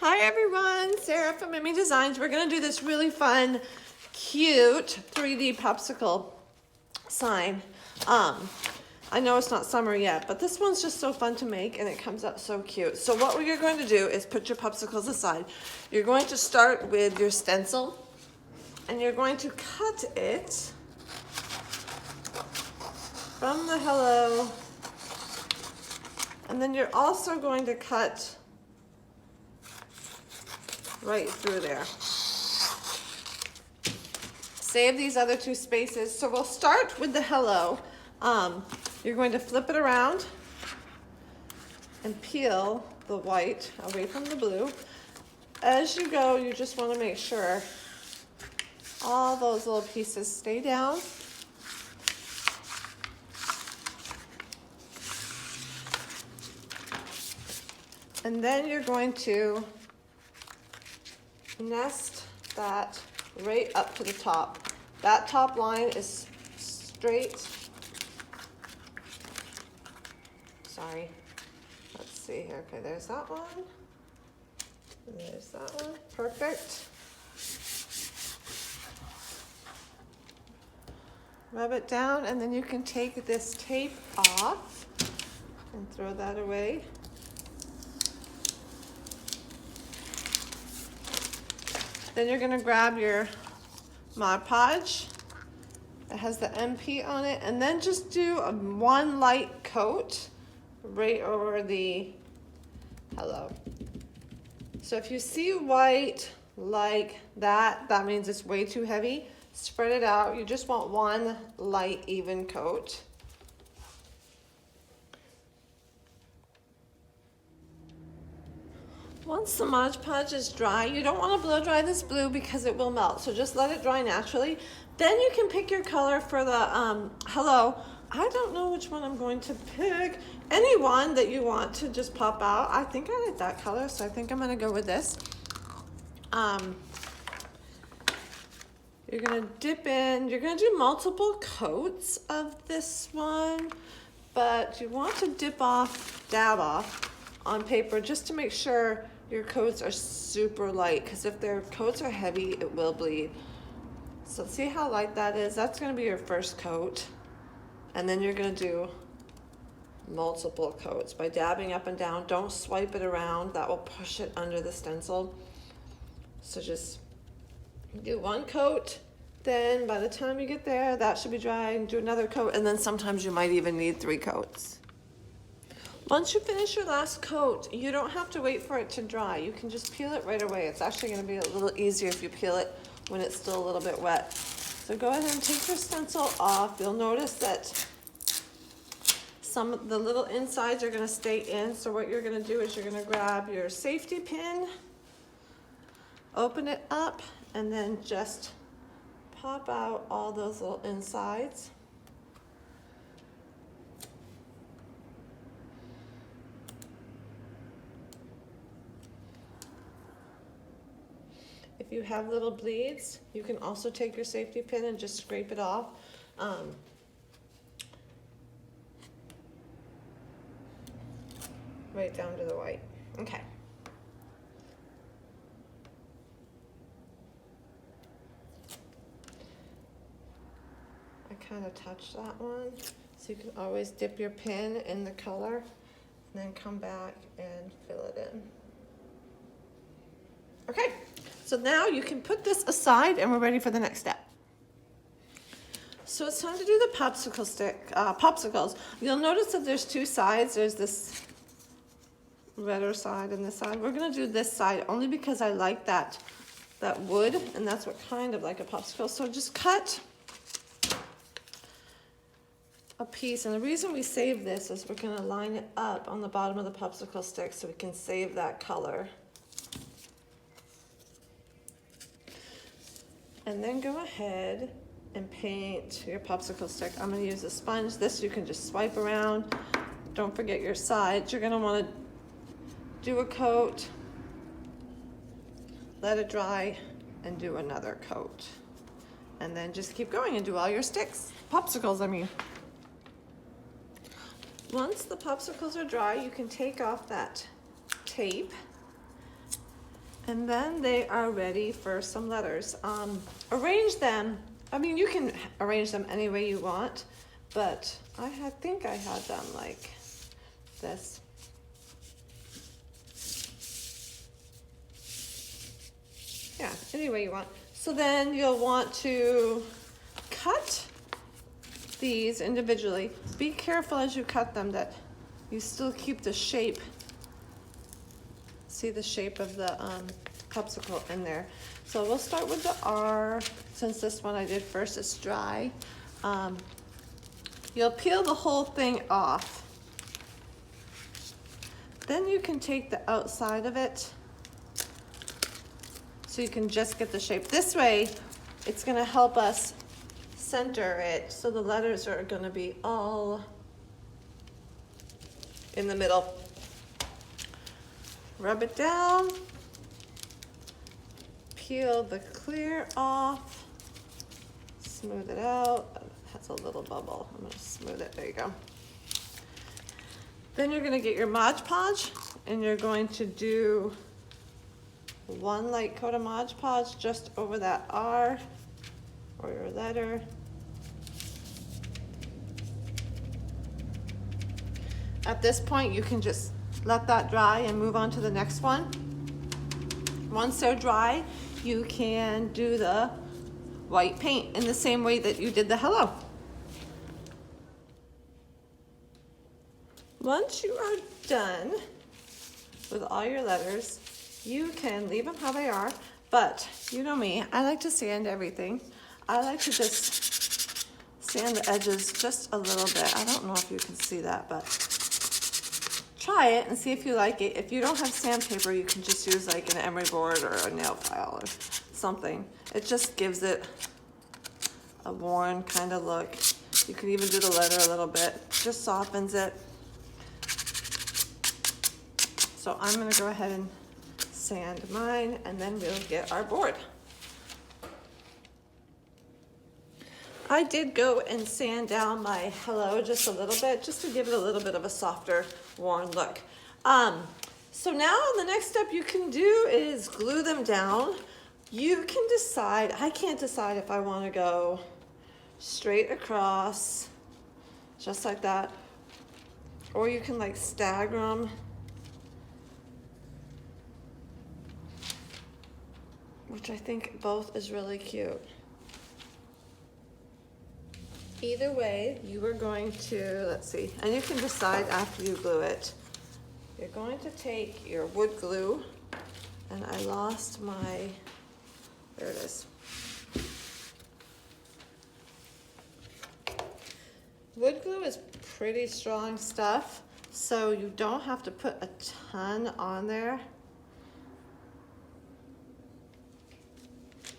Hi everyone, Sarah from Mimi Designs. We're gonna do this really fun, cute 3D popsicle sign. I know it's not summer yet, but this one's just so fun to make and it comes out so cute. So what you're going to do is put your popsicles aside. You're going to start with your stencil and you're going to cut it from the hello, and then you're also going to cut right through there. Save these other two spaces. So we'll start with the hello. You're going to flip it around and peel the white away from the blue. As you go, you just want to make sure all those little pieces stay down. And then you're going to nest that right up to the top. That top line is straight. Sorry. Let's see here. Okay, there's that one. There's that one. Perfect. Rub it down, and then you can take this tape off and throw that away. Then you're gonna grab your Mod Podge that has the MP on it, and then just do one light coat right over the hello. So if you see white like that, that means it's way too heavy. Spread it out. You just want one light, even coat. Once the Mod Podge is dry, you don't want to blow dry this blue because it will melt. So just let it dry naturally. Then you can pick your color for the hello. I don't know which one I'm going to pick. Any one that you want to just pop out. I think I like that color, so I think I'm going to go with this. You're going to dip in. You're going to do multiple coats of this one, but you want to dab off on paper just to make sure your coats are super light, because if their coats are heavy, it will bleed. So see how light that is? That's going to be your first coat. And then you're going to do multiple coats by dabbing up and down. Don't swipe it around. That will push it under the stencil. So just do one coat. Then by the time you get there, that should be dry, and do another coat. And then sometimes you might even need 3 coats. Once you finish your last coat, you don't have to wait for it to dry. You can just peel it right away. It's actually going to be a little easier if you peel it when it's still a little bit wet. So go ahead and take your stencil off. You'll notice that some of the little insides are going to stay in. So what you're going to do is you're going to grab your safety pin, open it up, and then just pop out all those little insides. If you have little bleeds, you can also take your safety pin and just scrape it off. Right down to the white. Okay. I kind of touched that one, so you can always dip your pin in the color and then come back and fill it in. Okay. So now you can put this aside and we're ready for the next step. So it's time to do the popsicles. You'll notice that there's 2 sides. There's this redder side and this side. We're gonna do this side only because I like that wood, and that's what kind of like a popsicle. So just cut a piece, and the reason we save this is we're gonna line it up on the bottom of the popsicle stick so we can save that color. And then go ahead and paint your popsicle stick. I'm going to use a sponge. This you can just swipe around. Don't forget your sides. You're going to want to do a coat, let it dry, and do another coat. And then just keep going and do all your popsicles, I mean. Once the popsicles are dry, you can take off that tape And then they are ready for some letters. Arrange them. I mean, you can arrange them any way you want, but I think I had them like this. Yeah, any way you want. So then you'll want to cut these individually. Be careful as you cut them that you still keep the shape. See the shape of the popsicle in there. So we'll start with the R, since this one I did first, it's dry. You'll peel the whole thing off. Then you can take the outside of it so you can just get the shape. This way, it's gonna help us center it so the letters are gonna be all in the middle. Rub it down, peel the clear off, smooth it out. That's a little bubble. I'm gonna smooth it, there you go. Then you're gonna get your Mod Podge and you're going to do one light coat of Mod Podge just over that R or your letter. At this point, you can just let that dry and move on to the next one. Once they're dry, you can do the white paint in the same way that you did the hello. Once you are done with all your letters, you can leave them how they are, but you know me, I like to sand everything. I like to just sand the edges just a little bit. I don't know if you can see that, but try it and see if you like it. If you don't have sandpaper, you can just use like an emery board or a nail file or something. It just gives it a worn kind of look. You can even do the letter a little bit. Just softens it. So I'm gonna go ahead and sand mine and then we'll get our board. I did go and sand down my hello just a little bit, just to give it a little bit of a softer, worn look. So now the next step you can do is glue them down. You can decide, I can't decide if I want to go straight across, just like that, or you can like stagger them. Which I think both is really cute. Either way, you are going to, let's see, and you can decide after you glue it. You're going to take your wood glue, and I lost my, there it is. Wood glue is pretty strong stuff, so you don't have to put a ton on there.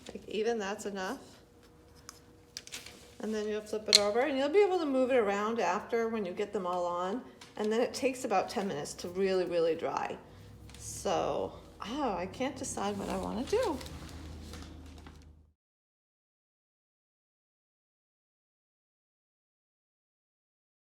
Like even that's enough. And then you'll flip it over and you'll be able to move it around after when you get them all on. And then it takes about 10 minutes to really, really dry. So, I can't decide what I want to do.